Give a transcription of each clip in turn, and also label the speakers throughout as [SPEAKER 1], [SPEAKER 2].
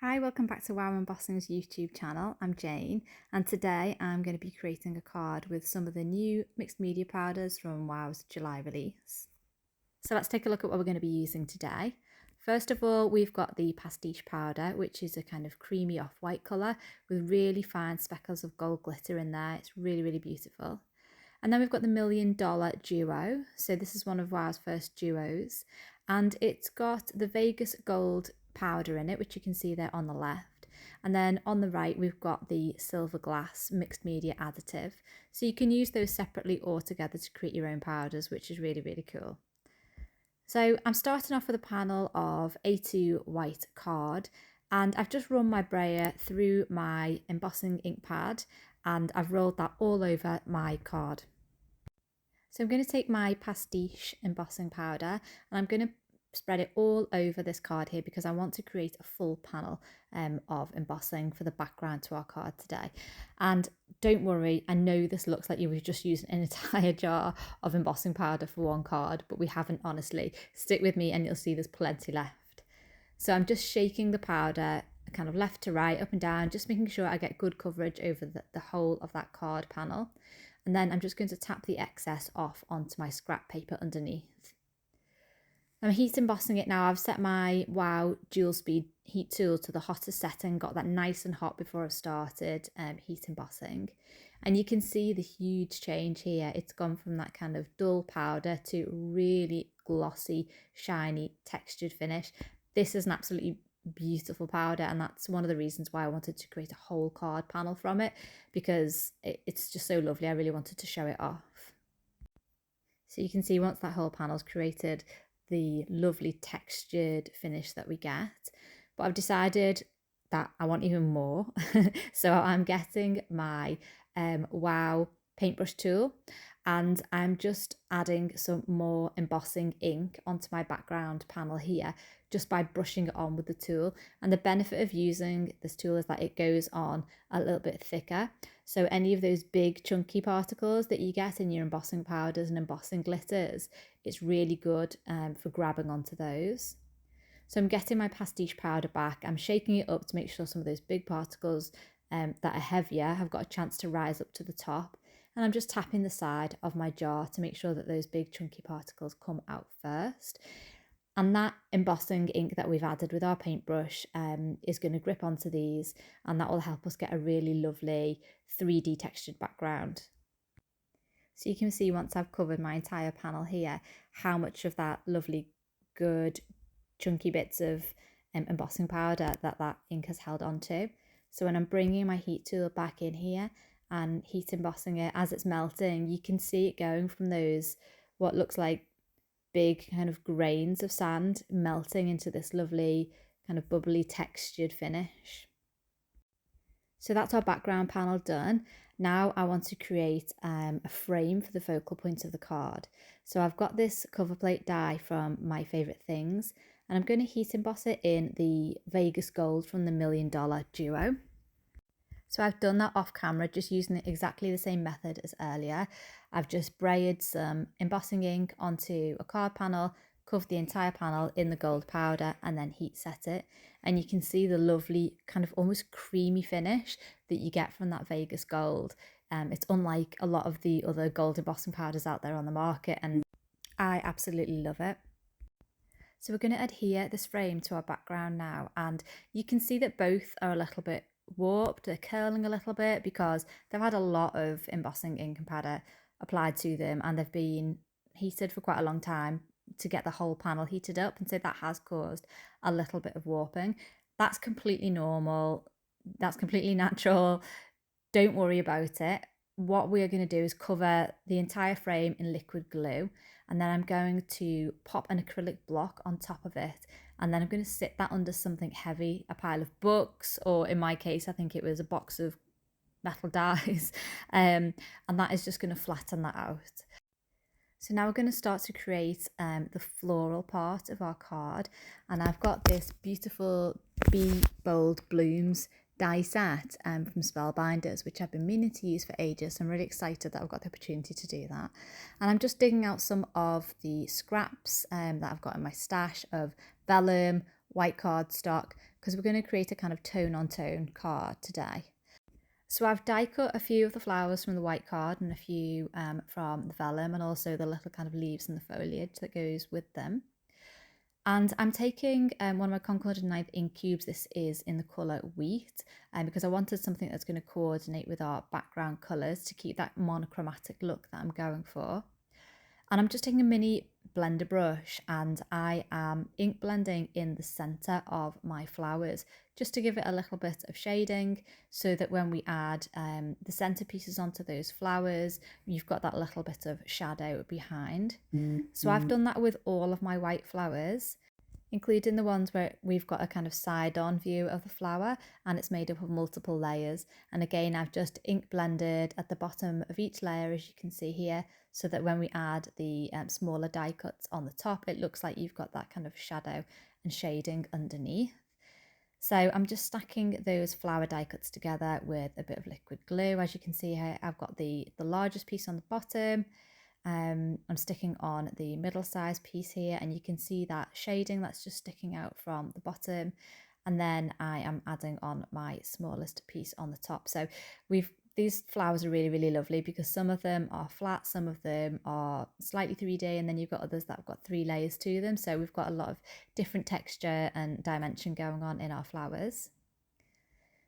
[SPEAKER 1] Hi, welcome back to Wow Embossing's YouTube channel. I'm Jane, and today I'm going to be creating a card with some of the new mixed media powders from Wow's July release. So let's take a look at what we're going to be using today. First of all, we've got the pastiche powder, which is a kind of creamy off-white colour with really fine speckles of gold glitter in there. It's really, really beautiful. And then we've got the $1 Million Duo. So this is one of Wow's first duos, and it's got the Vegas gold powder in it, which you can see there on the left. And then on the right, we've got the silver glass mixed media additive. So you can use those separately or together to create your own powders, which is really, really cool. So I'm starting off with a panel of A2 white card, and I've just run my brayer through my embossing ink pad, and I've rolled that all over my card. So I'm going to take my pastiche embossing powder and I'm going to spread it all over this card here because I want to create a full panel of embossing for the background to our card today. And don't worry, I know this looks like you were just using an entire jar of embossing powder for one card, but we haven't, honestly. Stick with me and you'll see there's plenty left. So I'm just shaking the powder kind of left to right, up and down, just making sure I get good coverage over the whole of that card panel. And then I'm just going to tap the excess off onto my scrap paper underneath. I'm heat embossing it now. I've set my Wow dual speed heat tool to the hottest setting, got that nice and hot before I've started heat embossing. And you can see the huge change here. It's gone from that kind of dull powder to really glossy, shiny, textured finish. This is an absolutely beautiful powder, and that's one of the reasons why I wanted to create a whole card panel from it, because it's just so lovely. I really wanted to show it off. So you can see once that whole panel's created, the lovely textured finish that we get. But I've decided that I want even more. So I'm getting my Wow paintbrush tool, and I'm just adding some more embossing ink onto my background panel here just by brushing it on with the tool. And the benefit of using this tool is that it goes on a little bit thicker. So any of those big chunky particles that you get in your embossing powders and embossing glitters, it's really good for grabbing onto those. So I'm getting my pastiche powder back. I'm shaking it up to make sure some of those big particles that are heavier have got a chance to rise up to the top. And I'm just tapping the side of my jar to make sure that those big chunky particles come out first. And that embossing ink that we've added with our paintbrush is going to grip onto these, and that will help us get a really lovely 3D textured background. So you can see once I've covered my entire panel here, how much of that lovely, good, chunky bits of embossing powder that ink has held onto. So when I'm bringing my heat tool back in here and heat embossing it as it's melting, you can see it going from those what looks like big kind of grains of sand melting into this lovely kind of bubbly textured finish. So that's our background panel done. Now I want to create a frame for the focal point of the card. So I've got this cover plate die from My Favourite Things, and I'm going to heat emboss it in the Vegas Gold from the $1 Million Duo. So I've done that off camera, just using exactly the same method as earlier. I've just braided some embossing ink onto a card panel, covered the entire panel in the gold powder, and then heat set it. And you can see the lovely kind of almost creamy finish that you get from that Vegas gold. It's unlike a lot of the other gold embossing powders out there on the market, and I absolutely love it. So we're going to adhere this frame to our background now, and you can see that both are a little bit warped, they're curling a little bit because they've had a lot of embossing ink and powder applied to them, and they've been heated for quite a long time to get the whole panel heated up, and so that has caused a little bit of warping. That's completely normal, that's completely natural, don't worry about it. What we are going to do is cover the entire frame in liquid glue, and then I'm going to pop an acrylic block on top of it, and then I'm going to sit that under something heavy, a pile of books, or in my case I think it was a box of metal dies, and that is just going to flatten that out. So now we're going to start to create the floral part of our card, and I've got this beautiful Be Bold Blooms die set from Spellbinders, which I've been meaning to use for ages. So I'm really excited that I've got the opportunity to do that. And I'm just digging out some of the scraps that I've got in my stash of vellum, white cardstock, because we're going to create a kind of tone on tone card today. So I've die cut a few of the flowers from the white card and a few from the vellum, and also the little kind of leaves and the foliage that goes with them. And I'm taking one of my Concord and 9th ink cubes. This is in the colour Wheat, because I wanted something that's going to coordinate with our background colours to keep that monochromatic look that I'm going for. And I'm just taking a mini blender brush and I am ink blending in the centre of my flowers just to give it a little bit of shading, so that when we add the centre pieces onto those flowers, you've got that little bit of shadow behind. So I've done that with all of my white flowers, including the ones where we've got a kind of side-on view of the flower and it's made up of multiple layers. And again, I've just ink blended at the bottom of each layer, as you can see here, so that when we add the smaller die cuts on the top, it looks like you've got that kind of shadow and shading underneath. So I'm just stacking those flower die cuts together with a bit of liquid glue. As you can see here, I've got the largest piece on the bottom. I'm sticking on the middle size piece here, and you can see that shading that's just sticking out from the bottom. And then I am adding on my smallest piece on the top. So these flowers are really, really lovely because some of them are flat, some of them are slightly 3D, and then you've got others that have got 3 layers to them. So we've got a lot of different texture and dimension going on in our flowers.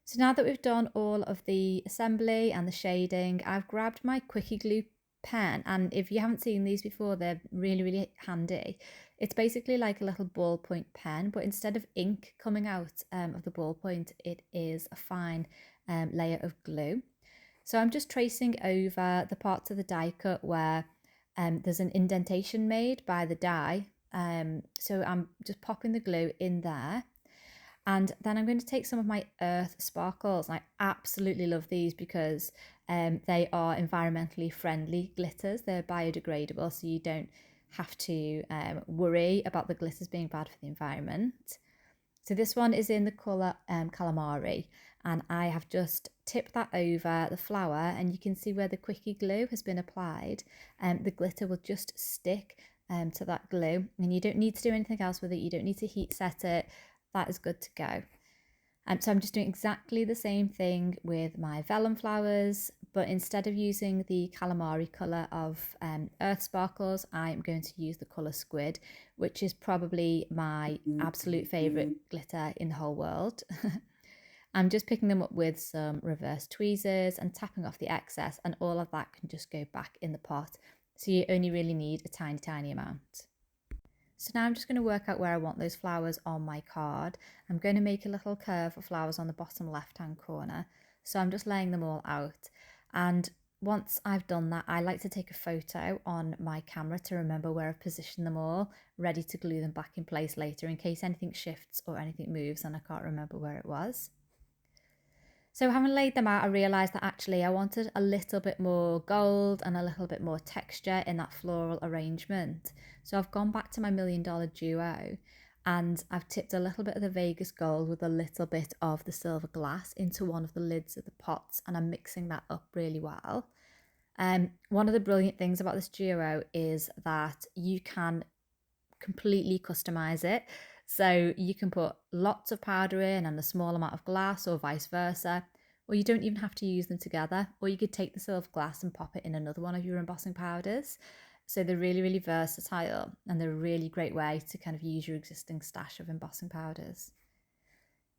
[SPEAKER 1] So now that we've done all of the assembly and the shading, I've grabbed my quickie glue pen, and if you haven't seen these before, they're really, really handy. It's basically like a little ballpoint pen, but instead of ink coming out of the ballpoint, it is a fine layer of glue. So I'm just tracing over the parts of the die cut where there's an indentation made by the die. So I'm just popping the glue in there. And then I'm going to take some of my earth sparkles. And I absolutely love these because they are environmentally friendly glitters. They're biodegradable, so you don't have to worry about the glitters being bad for the environment. So this one is in the colour calamari, and I have just tipped that over the flower, and you can see where the quickie glue has been applied. The glitter will just stick to that glue, and you don't need to do anything else with it. You don't need to heat set it. That is good to go. So I'm just doing exactly the same thing with my vellum flowers, but instead of using the calamari colour of earth sparkles, I'm going to use the colour squid, which is probably my absolute favourite glitter in the whole world. I'm just picking them up with some reverse tweezers and tapping off the excess, and all of that can just go back in the pot. So you only really need a tiny, tiny amount. So now I'm just going to work out where I want those flowers on my card. I'm going to make a little curve for flowers on the bottom left-hand corner. So I'm just laying them all out. And once I've done that, I like to take a photo on my camera to remember where I've positioned them all, ready to glue them back in place later in case anything shifts or anything moves and I can't remember where it was. So having laid them out, I realised that actually I wanted a little bit more gold and a little bit more texture in that floral arrangement. So I've gone back to my $1 Million Duo and I've tipped a little bit of the Vegas gold with a little bit of the silver glass into one of the lids of the pots, and I'm mixing that up really well. One of the brilliant things about this duo is that you can completely customize it. So you can put lots of powder in and a small amount of glass, or vice versa, or you don't even have to use them together, or you could take the silver glass and pop it in another one of your embossing powders. So they're really, really versatile, and they're a really great way to kind of use your existing stash of embossing powders.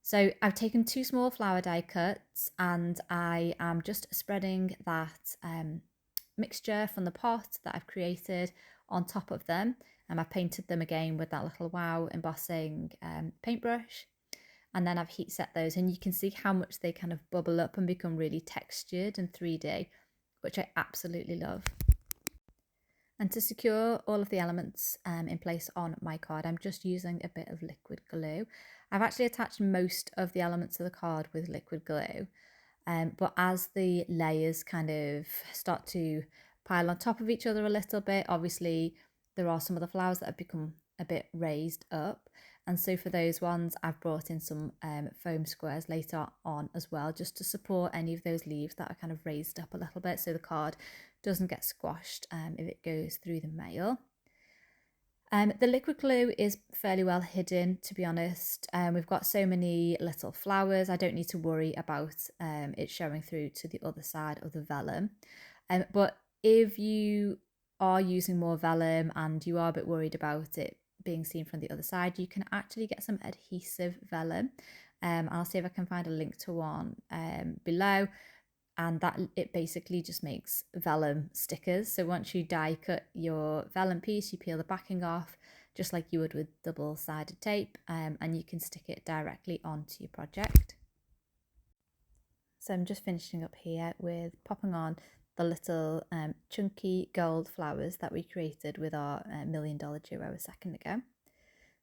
[SPEAKER 1] So I've taken 2 small flower die cuts and I am just spreading that mixture from the pot that I've created on top of them, and I've painted them again with that little Wow embossing paintbrush, and then I've heat set those, and you can see how much they kind of bubble up and become really textured and 3D, which I absolutely love. And to secure all of the elements in place on my card, I'm just using a bit of liquid glue. I've actually attached most of the elements of the card with liquid glue, but as the layers kind of start to pile on top of each other a little bit, obviously there are some of the flowers that have become a bit raised up, and so for those ones I've brought in some foam squares later on as well, just to support any of those leaves that are kind of raised up a little bit so the card doesn't get squashed if it goes through the mail. The liquid glue is fairly well hidden, to be honest. We've got so many little flowers, I don't need to worry about it showing through to the other side of the vellum. But if you are using more vellum and you are a bit worried about it being seen from the other side, you can actually get some adhesive vellum. I'll see if I can find a link to one below. And that it basically just makes vellum stickers. So once you die cut your vellum piece, you peel the backing off just like you would with double-sided tape, and you can stick it directly onto your project. So I'm just finishing up here with popping on the little chunky gold flowers that we created with our $1 million duo a second ago.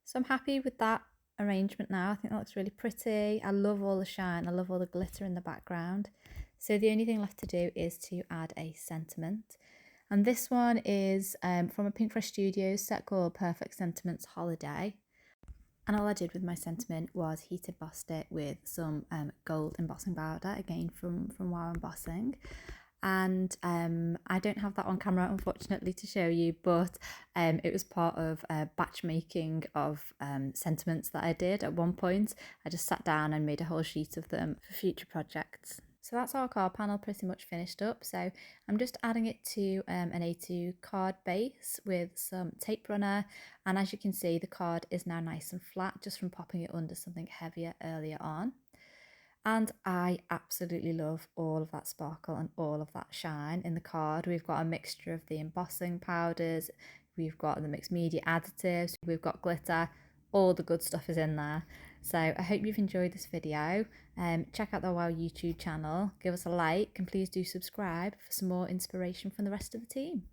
[SPEAKER 1] So I'm happy with that arrangement now. I think that looks really pretty. I love all the shine, I love all the glitter in the background. So the only thing left to do is to add a sentiment. And this one is from a Pink Fresh Studios set called Perfect Sentiments Holiday. And all I did with my sentiment was heat embossed it with some gold embossing powder, again from Wow Embossing. And I don't have that on camera unfortunately to show you, but it was part of a batch making of sentiments that I did at one point. I just sat down and made a whole sheet of them for future projects. So that's our card panel pretty much finished up. So I'm just adding it to an A2 card base with some tape runner. And as you can see, the card is now nice and flat just from popping it under something heavier earlier on. And I absolutely love all of that sparkle and all of that shine in the card. We've got a mixture of the embossing powders, we've got the mixed media additives, we've got glitter, all the good stuff is in there. So I hope you've enjoyed this video. Check out the Wow YouTube channel, give us a like, and please do subscribe for some more inspiration from the rest of the team.